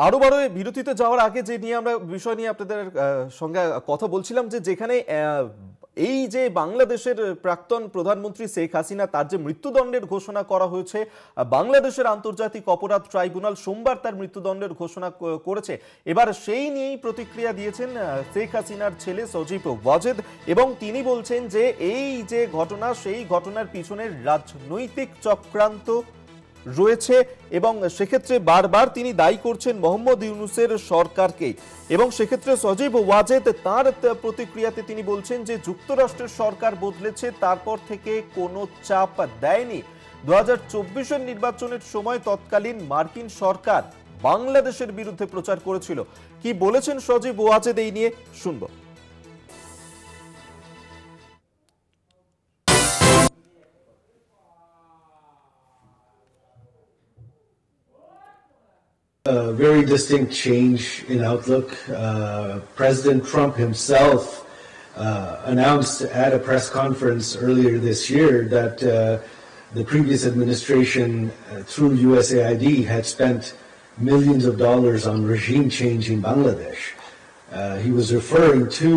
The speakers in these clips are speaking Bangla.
আরো বড় বিরতিতে যাওয়ার আগে যে নিয়ে আমরা বিষয় নিয়ে আপনাদের সঙ্গে কথা বলছিলাম, যে যেখানে এই যে বাংলাদেশের প্রাক্তন প্রধানমন্ত্রী শেখ হাসিনা তার যে মৃত্যুদণ্ডের ঘোষণা করা হয়েছে, বাংলাদেশের আন্তর্জাতিক অপরাধ ট্রাইব্যুনাল সোমবার তার মৃত্যুদণ্ডের ঘোষণা করেছে। এবার সেই নিয়েই প্রতিক্রিয়া দিয়েছেন শেখ হাসিনার ছেলে সজীব ওয়াজেদ, এবং তিনি বলছেন যে এই যে ঘটনা, সেই ঘটনার পিছনের রাজনৈতিক চক্রান্ত রয়েছে, এবং সেক্ষেত্রে বারবার তিনি দায়ী করছেন মোহাম্মদ ইউনূসের সরকারকে। এবং সেক্ষেত্রে সজীব ওয়াজেদ তার প্রতিক্রিয়াতে তিনি বলছেন যে যুক্তরাষ্ট্রের সরকার বদলেছে, তারপর থেকে কোনো চাপ দেয়নি। 2024-এর নির্বাচনের সময় তৎকালীন মার্কিন সরকার বাংলাদেশের বিরুদ্ধে প্রচার করেছিল। কি বলেছেন সজীব ওয়াজেদ এই নিয়ে শুনবো। A very distinct change in outlook. President Trump himself announced at a press conference earlier this year that the previous administration, through USAID, had spent millions of dollars on regime change in Bangladesh. He was referring to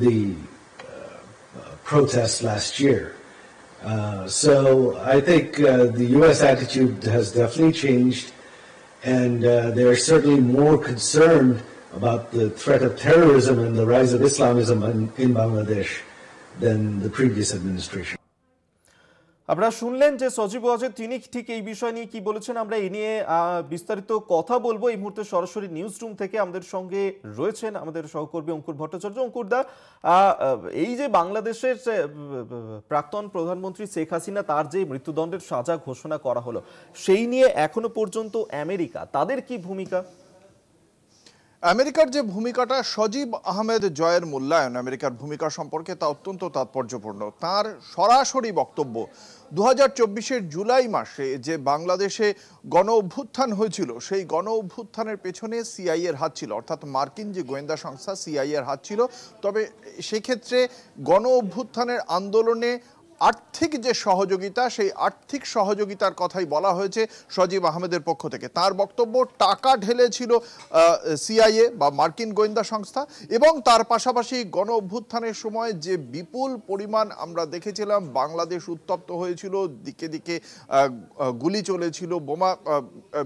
the protests last year. So I think the U.S. attitude has definitely changed. And they're certainly more concerned about the threat of terrorism and the rise of Islamism in Bangladesh than the previous administration. আপনারা শুনলেন যে সজীব ওয়াজেদ তিনি ঠিক এই বিষয় নিয়ে কি বলেছেন। আমরা এই নিয়ে বিস্তারিত কথা বলবো এই মুহূর্তে সরাসরি নিউজ রুম থেকে। আমাদের সঙ্গে রয়েছেন আমাদের সহকর্মী অঙ্কুর ভট্টাচার্য। অঙ্কুরদা, এই যে বাংলাদেশের প্রাক্তন প্রধানমন্ত্রী শেখ হাসিনা তার যে মৃত্যুদণ্ডের সাজা ঘোষণা করা হলো, সেই নিয়ে এখনো পর্যন্ত আমেরিকা তাদের কি ভূমিকা? আমেরিকার যে ভূমিকাটা, সজীব আহমেদ জয়ের মূল্যায়ন আমেরিকার ভূমিকা সম্পর্কে তা অত্যন্ত তাৎপর্যপূর্ণ। তার সরাসরি বক্তব্য 2024-এর জুলাই মাসে যে বাংলাদেশে গণ অভ্যুত্থান হয়েছিল, সেই গণ অভ্যুত্থানের পেছনে সিআইএর হাত ছিল, অর্থাৎ মার্কিন যে গোয়েন্দা সংস্থা সিআইএর হাত ছিল। তবে সেক্ষেত্রে গণ অভ্যুত্থানের আন্দোলনে আর্থিক যে সহযোগিতা, সেই আর্থিক সহযোগিতার কথাই বলা হয়েছে সজীব আহমেদের পক্ষ থেকে। তার বক্তব্য, টাকা ঢেলেছিল সিআইএ বা মার্কিন গোয়েন্দা সংস্থা, এবং তার পাশাপাশি গণ অভ্যুত্থানের সময় যে বিপুল পরিমাণ আমরা দেখেছিলাম, বাংলাদেশ উত্তপ্ত হয়েছিল, দিকে দিকে গুলি চলেছিল, বোমা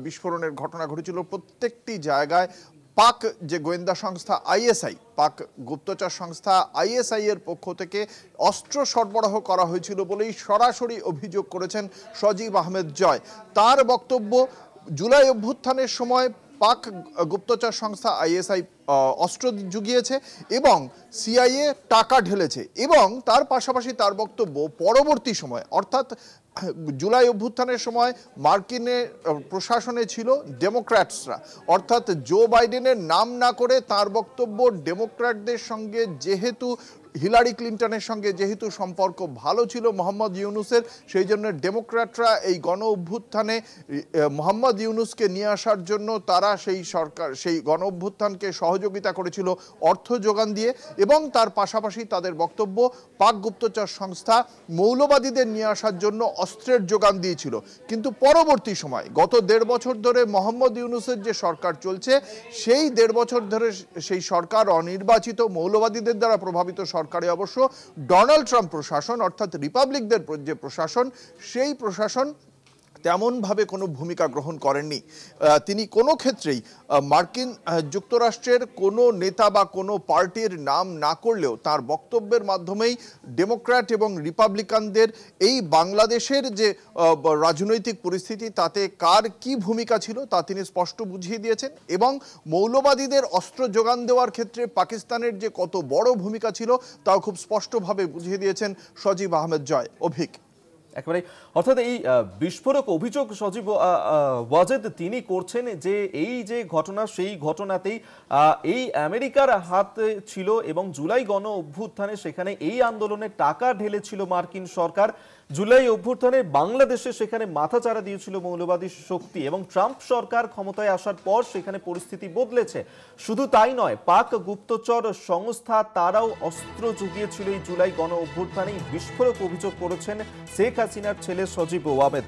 বিস্ফোরণের ঘটনা ঘটেছিল, প্রত্যেকটি জায়গায় পাক যে গোয়েন্দা সংস্থা আইএসআই, পাক গুপ্তচর সংস্থা আইএসআই এর পক্ষ থেকে অস্ত্র সরবরাহ করা হয়েছিল বলেই সরাসরি অভিযোগ করেছেন সজীব আহমেদ জয়। তার বক্তব্য, জুলাই অভ্যুত্থানের সময় পাক গুপ্তচর সংস্থা আইএসআই অস্ত্র জুগিয়েছে এবং সিআইএ টাকা ঢেলেছে। এবং তার পাশাপাশি তার বক্তব্য, পরবর্তী সময় অর্থাৎ জুলাই অভ্যুত্থানের সময় মার্কিনের প্রশাসনে ছিল ডেমোক্র্যাটসরা, অর্থাৎ জো বাইডেনের নাম না করে তার বক্তব্য, ডেমোক্র্যাটদের সঙ্গে যেহেতু হিলারি ক্লিন্টনের সঙ্গে যেহেতু সম্পর্ক ভালো ছিল মোহাম্মদ ইউনূসের, সেই জন্য ডেমোক্র্যাটরা এই গণ অভ্যুত্থানে মোহাম্মদ ইউনূসকে নিয়ে আসার জন্য তারা সেই গণ অভ্যুত্থানকে সহযোগিতা করেছিল অর্থ যোগান দিয়ে। এবং তার পাশাপাশি তাদের বক্তব্য, পাক গুপ্তচর সংস্থা মৌলবাদীদের নিয়ে আসার জন্য অস্ত্রের যোগান দিয়েছিল। কিন্তু পরবর্তী সময় গত 1.5 বছর ধরে মোহাম্মদ ইউনূসের যে সরকার চলছে, সেই 1.5 বছর ধরে সেই সরকার অনির্বাচিত, মৌলবাদীদের দ্বারা প্রভাবিত সরকারে অবশ্য ডোনাল্ড ট্রাম্প প্রশাসন, অর্থাৎ রিপাবলিকদের যে প্রশাসন, সেই প্রশাসন তেমনভাবে কোনো ভূমিকা গ্রহণ করেননি। তিনি কোনো ক্ষেত্রেই মার্কিন যুক্তরাষ্ট্রের কোনো নেতা বা কোনো পার্টির নাম না করলেও তার বক্তব্যের মাধ্যমেই ডেমোক্র্যাট এবং রিপাবলিকানদের এই বাংলাদেশের যে রাজনৈতিক পরিস্থিতি, তাতে কার কি ভূমিকা ছিল তা তিনি স্পষ্ট বুঝিয়ে দিয়েছেন। এবং মৌলবাদীদের অস্ত্র যোগান দেওয়ার ক্ষেত্রে পাকিস্তানের যে কত বড় ভূমিকা ছিল তাও খুব স্পষ্টভাবে বুঝিয়ে দিয়েছেন সজীব আহমেদ জয়। অভিক, একেবারে, অর্থাৎ এই বিস্ফোরক অভিযোগ সজীব ওয়াজেদ তিনি করছেন যে এই যে ঘটনা, সেই ঘটনাতেই এই আমেরিকার হাত ছিল, এবং জুলাই গণ অভ্যুত্থানে সেখানে এই আন্দোলনে টাকা ঢেলেছিল মার্কিন সরকার। জুলাই অভ্যুত্থানে বাংলাদেশে সেখানে মাথাচাড়া দিয়েছিল মৌলবাদী শক্তি এবং ট্রাম্প সরকার ক্ষমতায় আসার পর সেখানে পরিস্থিতি বদলেছে। শুধু তাই নয়, পাক গুপ্তচর সংস্থা তারাও অস্ত্র জুগিয়েছিল এই জুলাই গণ অভ্যুত্থানে। বিস্ফোরক অভিযোগ করেছেন শেখ হাসিনার ছেলে সজীব ওয়াজেদ।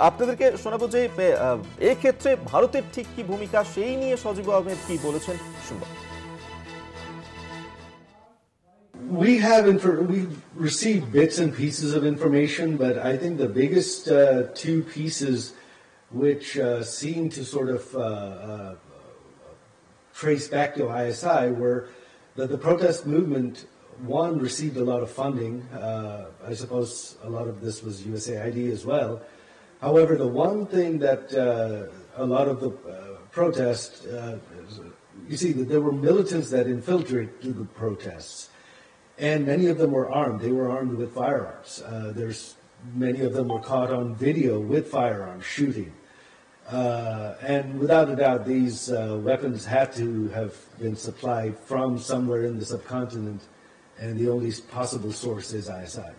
আপনাদেরকে শোনাবো যে এক্ষেত্রে ভারতের ঠিক কি ভূমিকা, সেই নিয়ে সজীব ওয়াজেদ কি বলেছেন শুনবো। We've received bits and pieces of information, but I think the biggest two pieces which seem to sort of trace back to ISI were that the protest movement, one, received a lot of funding. I suppose a lot of this was USAID as well. However, the one thing that a lot of the protest, you see, that there were militants that infiltrated the protests. And many of them were armed. They were armed with firearms. Many of them were caught on video with firearms shooting. And without a doubt, these weapons had to have been supplied from somewhere in the subcontinent, and the only possible source is ISI.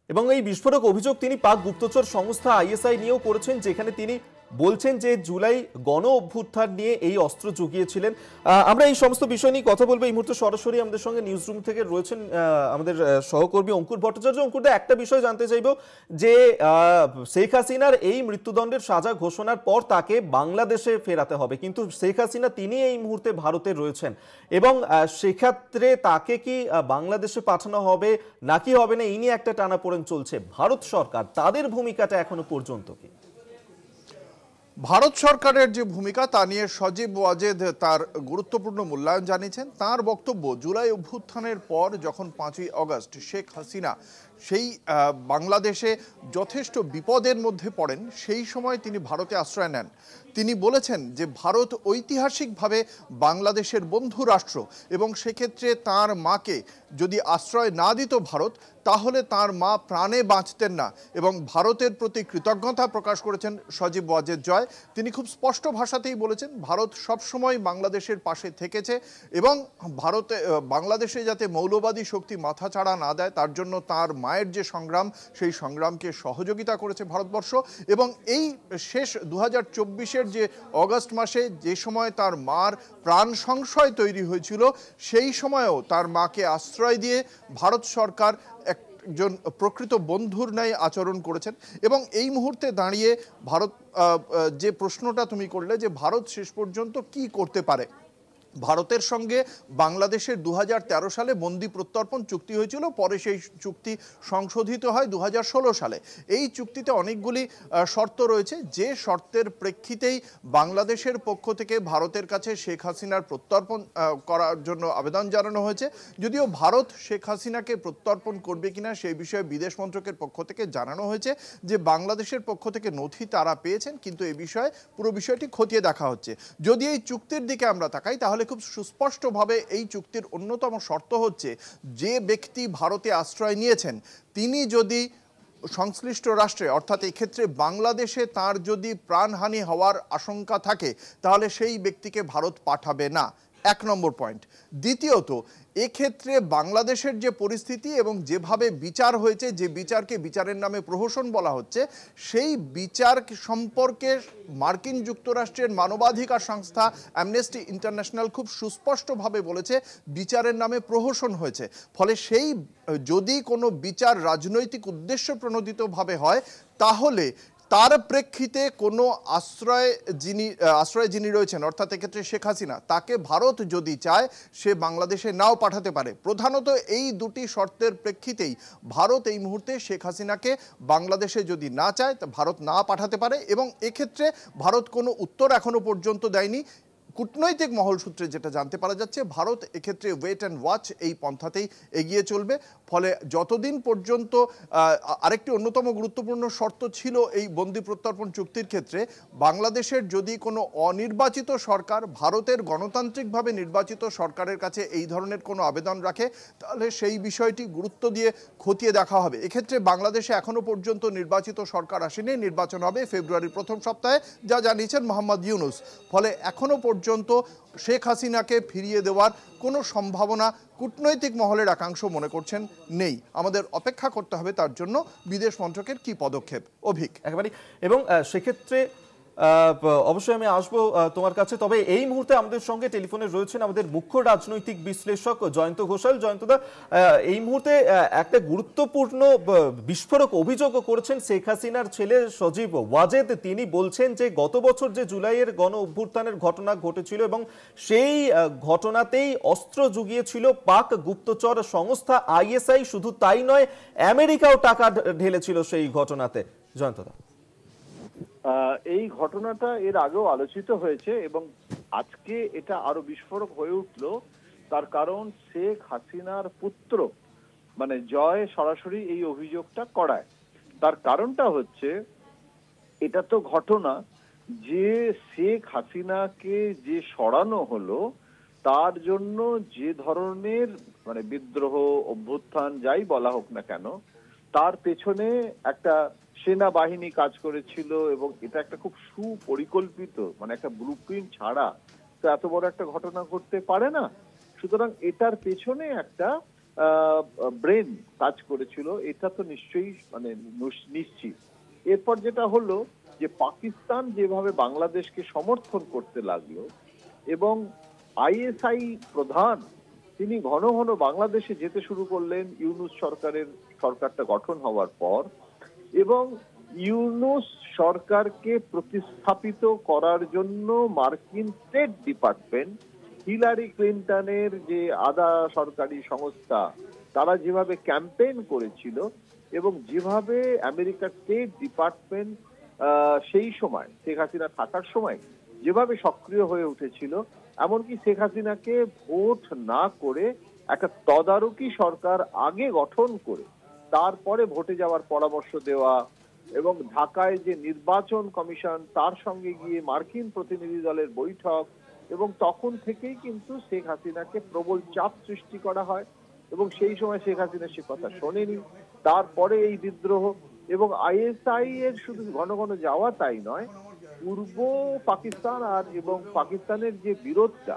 এবং এই বিস্ফোরক অভিযোগ তিনি পাক গুপ্তচর সংস্থা আইএসআই নিয়েও করেছেন, যেখানে তিনি বলছেন যে জুলাই গণ অভ্যুত্থান নিয়ে এই অস্ত্র জুগিয়েছিলেন। আমরা এই সমস্ত বিষয় নিয়ে কথা বলবো। এই মুহূর্তে সরাসরি আমাদের সঙ্গে নিউজ রুম থেকে রয়েছেন আমাদের সহকর্মী অঙ্কুর ভট্টাচার্য। অঙ্কুরদা, একটা বিষয় জানতে চাইব যে শেখ হাসিনার এই মৃত্যুদণ্ডের সাজা ঘোষণার পর তাকে বাংলাদেশে ফেরাতে হবে, কিন্তু শেখ হাসিনা তিনি এই মুহূর্তে ভারতে রয়েছেন এবং সেক্ষেত্রে তাকে কি বাংলাদেশে পাঠানো হবে নাকি হবে না, এই নিয়ে একটা টানাপোড়েন চলছে। ভারত সরকার তাদের ভূমিকাটা এখনো পর্যন্ত কি? ভারত সরকারের যে ভূমিকা তা নিয়ে সজীব ওয়াজেদ তার গুরুত্বপূর্ণ মূল্যায়ন জানিয়েছেন। তার বক্তব্য, জুলাই অভ্যুত্থানের পর যখন 5ই আগস্ট শেখ হাসিনা সেই বাংলাদেশে যথেষ্ট বিপদের মধ্যে পড়েন, সেই সময় তিনি ভারতে আশ্রয় নেন। তিনি বলেছেন যে ভারত ঐতিহাসিকভাবে বাংলাদেশের বন্ধু রাষ্ট্র এবং সেক্ষেত্রে তার মাকে যদি আশ্রয় না দিত ভারত, তাহলে তার মা প্রাণে বাঁচতেন না এবং ভারতের প্রতি কৃতজ্ঞতা প্রকাশ করেছেন সজীব ওয়াজেদ জয়। তিনি খুব স্পষ্ট ভাষাতেই বলেছেন ভারত সবসময় বাংলাদেশের পাশে থেকেছে এবং বাংলাদেশে যাতে মৌলবাদী শক্তি মাথাচাড়া না দেয় তার জন্য তার মায়ের যে সংগ্রাম, সেই সংগ্রামকে সহযোগিতা করেছে ভারতবর্ষ। এবং এই শেষ 2024-এর যে অগস্ট মাসে যে সময় তার মার প্রাণ সংশয় তৈরি হয়েছিল, সেই সময়েও তার মাকে আশ্রয় দিয়ে ভারত সরকার একজন প্রকৃত বন্ধুর ন্যায় আচরণ করেছেন। এবং এই মুহূর্তে দাঁড়িয়ে ভারত, যে প্রশ্নটা তুমি করলে যে ভারত শেষ পর্যন্ত কি করতে পারে, ভারতের সঙ্গে বাংলাদেশের 2013 সালে বন্দি প্রত্যর্পণ চুক্তি হয়েছিল, পরে সেই চুক্তি সংশোধিত হয় 2016 সালে। এই চুক্তিতে অনেকগুলি শর্ত রয়েছে, যে শর্তের প্রেক্ষিতেই বাংলাদেশের পক্ষ থেকে ভারতের কাছে শেখ হাসিনার প্রত্যর্পণ করার জন্য আবেদন জানানো হয়েছে। যদিও ভারত শেখ হাসিনাকে প্রত্যর্পণ করবে কিনা সেই বিষয়ে বিদেশ মন্ত্রকের পক্ষ থেকে জানানো হয়েছে যে বাংলাদেশের পক্ষ থেকে নথি তারা পেয়েছেন, কিন্তু এই বিষয়ে পুরো বিষয়টি খতিয়ে দেখা হচ্ছে। যদি এই চুক্তির দিকে আমরা তাকাই তাহলে খুব সুস্পষ্টভাবে এই চুক্তির অন্যতম শর্ত হচ্ছে, যে ব্যক্তি ভারতে আশ্রয় নিয়েছেন তিনি যদি সংশ্লিষ্ট রাষ্ট্রে, অর্থাৎ এক্ষেত্রে বাংলাদেশে তার যদি প্রাণহানি হওয়ার আশঙ্কা থাকে তাহলে সেই ব্যক্তিকে ভারত পাঠাবে না। 1 নম্বর পয়েন্ট। দ্বিতীয়ত, এক্ষেত্রে বাংলাদেশের যে পরিস্থিতি এবং যেভাবে বিচার হয়েছে, যে বিচারকে বিচারের নামে প্রহসন বলা হচ্ছে, সেই বিচার সম্পর্কে মার্কিন যুক্তরাষ্ট্রের মানবাধিকার সংস্থা অ্যামনেস্টি ইন্টারন্যাশনাল খুব সুস্পষ্টভাবে বলেছে বিচারের নামে প্রহসন হয়েছে। ফলে সেই যদি কোনো বিচার রাজনৈতিক উদ্দেশ্য প্রণোদিতভাবে হয়, তাহলে তার প্রেক্ষিতে কোনো আশ্রয় যিনি রয়েছেন, অর্থাৎ এক্ষেত্রে শেখ হাসিনা, তাকে ভারত যদি চায় সে বাংলাদেশে নাও পাঠাতে পারে। প্রধানত এই দুটি শর্তের প্রেক্ষিতেই ভারত এই মুহূর্তে শেখ হাসিনাকে বাংলাদেশে যদি না চায় তা ভারত না পাঠাতে পারে। এবং এক্ষেত্রে ভারত কোনো উত্তর এখনো পর্যন্ত দেয়নি। কূটনৈতিক মহল সূত্রে যেটা জানতে পারা যাচ্ছে, ভারত এক্ষেত্রে ওয়েট অ্যান্ড ওয়াচ এই পন্থাতেই এগিয়ে চলবে। ফলে যতদিন পর্যন্ত আরেকটি অন্যতম গুরুত্বপূর্ণ শর্ত ছিল এই বন্দি প্রত্যর্পণ চুক্তির ক্ষেত্রে, বাংলাদেশের যদি কোনো অনির্বাচিত সরকার ভারতের গণতান্ত্রিকভাবে নির্বাচিত সরকারের কাছে এই ধরনের কোনো আবেদন রাখে, তাহলে সেই বিষয়টি গুরুত্ব দিয়ে খতিয়ে দেখা হবে। এক্ষেত্রে বাংলাদেশে এখনো পর্যন্ত নির্বাচিত সরকার আসেনি, নির্বাচন হবে ফেব্রুয়ারির প্রথম সপ্তাহে, যা জানিয়েছেন মোহাম্মদ ইউনূস। ফলে এখনো পর্যন্ত পর্যন্ত শেখ হাসিনাকে ফিরিয়ে দেওয়ার কোনো সম্ভাবনা কূটনৈতিক মহলের একাংশ মনে করছেন নেই। আমাদের অপেক্ষা করতে হবে তার জন্য বিদেশ মন্ত্রকের কি পদক্ষেপ। অভিক একেবারে, এবং সেক্ষেত্রে অবশ্যই আমি আসবো তোমার কাছে। তবে এই মুহূর্তে আমাদের সঙ্গে টেলিফোনে রয়েছেন আমাদের মুখ্য রাজনৈতিক বিশ্লেষক জয়ন্ত ঘোষাল। জয়ন্তদা, এই মুহূর্তে একটা গুরুত্বপূর্ণ বিস্ফোরক অভিযোগ করেছেন শেখ হাসিনার ছেলে সজীব ওয়াজেদ। তিনি বলছেন যে গত বছর যে জুলাইয়ের গণ অভ্যুত্থানের ঘটনা ঘটেছিল এবং সেই ঘটনাতেই অস্ত্র জুগিয়েছিল পাক গুপ্তচর সংস্থা আইএসআই। শুধু তাই নয়, আমেরিকাও টাকা ঢেলেছিল সেই ঘটনাতে। জয়ন্তদা, এই ঘটনাটা এর আগেও আলোচিত হয়েছে এবং আজকে এটা আরো বিস্ফোরক হয়ে উঠলো। তার কারণ শেখ হাসিনার পুত্র মানে জয় সরাসরি এই অভিযোগটা করায়। তার কারণটা হচ্ছে, এটা তো ঘটনা যে শেখ হাসিনাকে যে সরানো হলো তার জন্য যে ধরনের মানে বিদ্রোহ অভ্যুত্থান যাই বলা হোক না কেন, তার পেছনে একটা সেনাবাহিনী কাজ করেছিল এবং এটা একটা খুব সুপরিকল্পিত মানে একটা ব্লুপ্রিন্ট ছাড়া তো এত বড় একটা ঘটনা ঘটতে পারে না। সুতরাং এটার পেছনে একটা ব্রেন কাজ করেছিল, এটা তো নিশ্চয়ই মানে নিশ্চিত। এরপর যেটা হলো যে পাকিস্তান যেভাবে বাংলাদেশকে সমর্থন করতে লাগলো এবং আইএসআই প্রধান তিনি ঘন ঘন বাংলাদেশে যেতে শুরু করলেন ইউনূস সরকারটা গঠন হওয়ার পর, এবং ইউনূস সরকারকে প্রতিস্থাপিত করার জন্য মার্কিন স্টেট ডিপার্টমেন্ট হিলারি ক্লিনটনের যে আধা সরকারি সংস্থা তারা যেভাবে ক্যাম্পেইন করেছিল এবং যেভাবে আমেরিকার স্টেট ডিপার্টমেন্ট সেই সময় শেখ হাসিনা থাকার সময় যেভাবে সক্রিয় হয়ে উঠেছিল, এমনকি শেখ হাসিনাকে ভোট না করে একটা তদারকি সরকার আগে গঠন করে তারপরে ভোটে যাওয়ার পরামর্শ দেওয়া এবং ঢাকায় যে নির্বাচন কমিশন তার সঙ্গে গিয়ে মার্কিন প্রতিনিধি দলের বৈঠক, এবং তখন থেকেই কিন্তু শেখ হাসিনাকে প্রবল চাপ সৃষ্টি করা হয় এবং সেই সময় শেখ হাসিনা সে কথা শোনেনি। তারপরে এই বিদ্রোহ এবং আইএসআই এর শুধু ঘন ঘন যাওয়া তাই নয়, পূর্ব পাকিস্তান আর এবং পাকিস্তানের যে বিরোধটা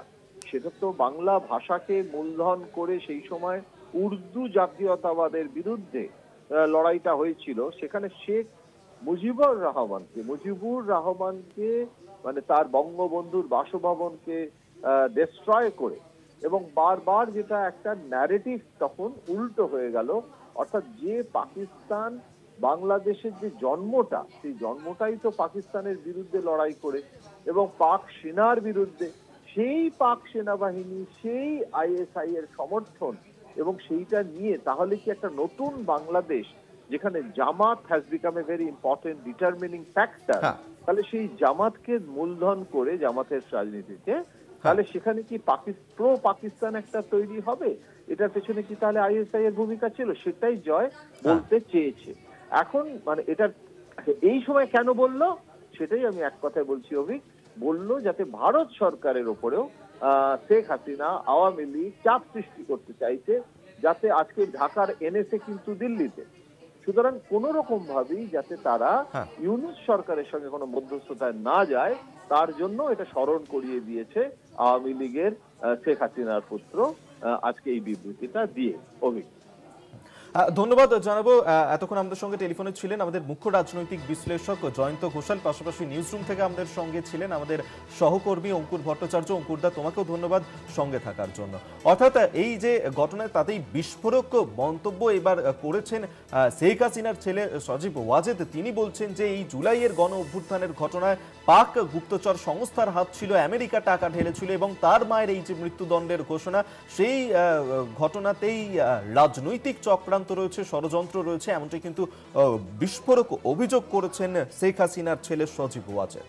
সেটা তো বাংলা ভাষাকে মূলধন করে সেই সময় উর্দু জাতীয়তাবাদের বিরুদ্ধে লড়াইটা হয়েছিল। সেখানে শেখ মুজিবুর রহমানকে মানে তার বঙ্গবন্ধুর বাসভবনকে ডিস্ট্রয় করে এবং বারবার যেটা একটা ন্যারেটিভ তখন উল্টো হয়ে গেল, অর্থাৎ যে পাকিস্তান বাংলাদেশের যে জন্মটা সেই জন্মটাই তো পাকিস্তানের বিরুদ্ধে লড়াই করে এবং পাক সেনার বিরুদ্ধে, সেই পাক সেনাবাহিনী সেই আইএসআই এর সমর্থন এবং সেইটা নিয়ে তাহলে কি একটা নতুন বাংলাদেশ যেখানে Jamaat has become a very important determining factor, তাহলে সেই জামাতকে মূলধন করে জামাতের রাজনীতিতে তাহলে সেখানে কি প্রো পাকিস্তান একটা তৈরি হবে? এটার পেছনে কি তাহলে আইএসআই এর ভূমিকা ছিল? সেটাই জয় বলতে চেয়েছে। এখন মানে এটা এই সময় কেন বললো সেটাই আমি এক কথায় বলছি অভিক, বললো যাতে ভারত সরকারের ওপরেও শেখ হাসিনা আওয়ামী লীগ চাপ সৃষ্টি করতে চাইছে যাতে আজকে ঢাকার এনএসএ কিন্তু দিল্লিতে, সুতরাং কোন রকম ভাবেই যাতে তারা ইউনূস সরকারের সঙ্গে কোনো মধ্যস্থতায় না যায় তার জন্য এটা স্মরণ করিয়ে দিয়েছে আওয়ামী লীগের শেখ হাসিনার পুত্র আজকে এই বিবৃতিটা দিয়ে। অভিক, ধন্যবাদ জানাবো। এতক্ষণ আমাদের সঙ্গে টেলিফোনে ছিলেন আমাদের মুখ্য রাজনৈতিক বিশ্লেষক জয়ন্ত ঘোষাল, পাশাপাশি নিউজরুম থেকে আমাদের সঙ্গে ছিলেন আমাদের সহকর্মী অঙ্কুর ভট্টাচার্য। অঙ্কুরদা, তোমাকেও ধন্যবাদ সঙ্গে থাকার জন্য। অর্থাৎ এই যে ঘটনায় তাতেই বিস্ফোরক মন্তব্য এবার করেছেন শেখ হাসিনার ছেলে সজীব ওয়াজেদ। তিনি বলছেন যে এই জুলাইয়ের গণ অভ্যুত্থানের ঘটনায় পাক গুপ্তচর সংস্থার হাত ছিল, আমেরিকা টাকা ঢেলেছিল এবং তার মায়ের এই যে মৃত্যুদণ্ডের ঘোষণা, সেই ঘটনাতেই রাজনৈতিক চক্রান্ত রয়েছে, ষড়যন্ত্র রয়েছে, এমনটাই কিন্তু বিস্ফোরক অভিযোগ করেছেন শেখ হাসিনার ছেলে সজীব ওয়াজেদ।